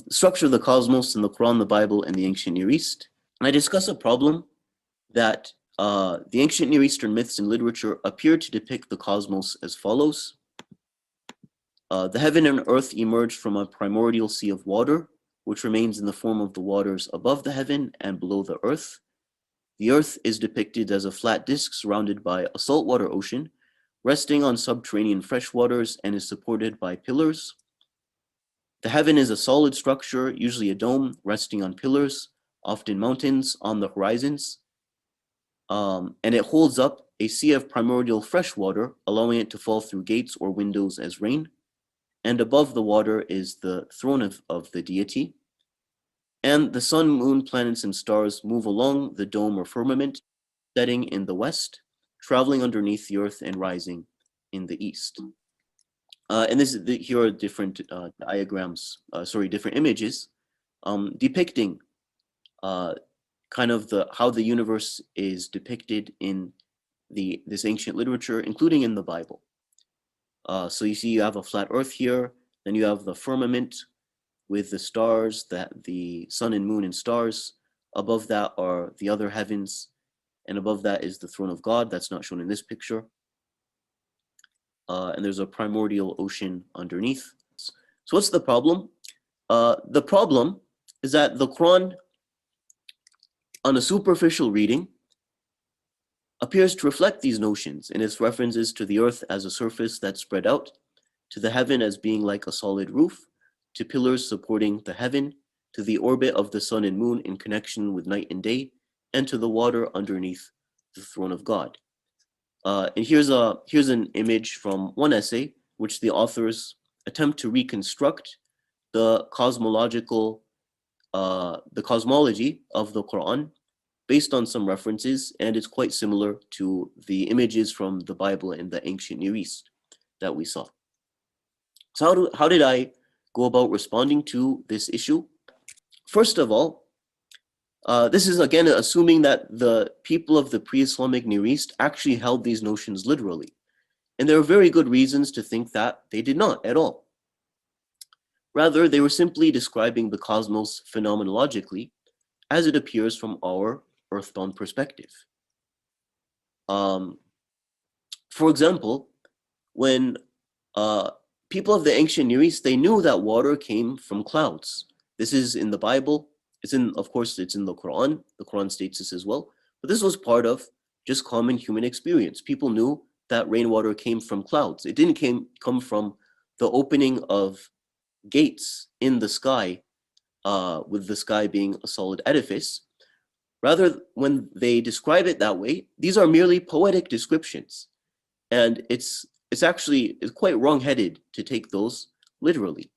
Structure of the cosmos in the Quran, the Bible, and the ancient Near East. And I discuss a problem that the ancient Near Eastern myths and literature appear to depict the cosmos as follows. The heaven and earth emerged from a primordial sea of water, which remains in the form of the waters above the heaven and below the earth. The earth is depicted as a flat disk surrounded by a saltwater ocean, resting on subterranean freshwaters and is supported by pillars. The heaven is a solid structure, usually a dome, resting on pillars, often mountains on the horizons. And it holds up a sea of primordial fresh water, allowing it to fall through gates or windows as rain. And above the water is the throne of the deity. And the sun, moon, planets, and stars move along the dome or firmament, setting in the west, traveling underneath the earth and rising in the east. And here are different diagrams, different images depicting kind of how the universe is depicted in this ancient literature, including in the Bible. So you see you have a flat earth here, then you have the firmament with the stars, the sun and moon and stars. Above that are the other heavens, and above that is the throne of God. That's not shown in this picture. And there's a primordial ocean underneath. So what's the problem? The problem is that the Quran, on a superficial reading, appears to reflect these notions in its references to the earth as a surface that's spread out, to the heaven as being like a solid roof, to pillars supporting the heaven, to the orbit of the sun and moon in connection with night and day, and to the water underneath the throne of God. And here's an image from one essay, which the authors attempt to reconstruct the cosmology of the Quran based on some references, and it's quite similar to the images from the Bible in the ancient Near East that we saw. So how did I go about responding to this issue? First of all, this is again assuming that the people of the pre-Islamic Near East actually held these notions literally. And there are very good reasons to think that they did not at all. Rather, they were simply describing the cosmos phenomenologically as it appears from our earthbound perspective. For example, when people of the ancient Near East, they knew that water came from clouds. This is in the Bible. Of course, it's in the Quran. The Quran states this as well. But this was part of just common human experience. People knew that rainwater came from clouds. It didn't come from the opening of gates in the sky, with the sky being a solid edifice. Rather, when they describe it that way, these are merely poetic descriptions. And it's quite wrong-headed to take those literally.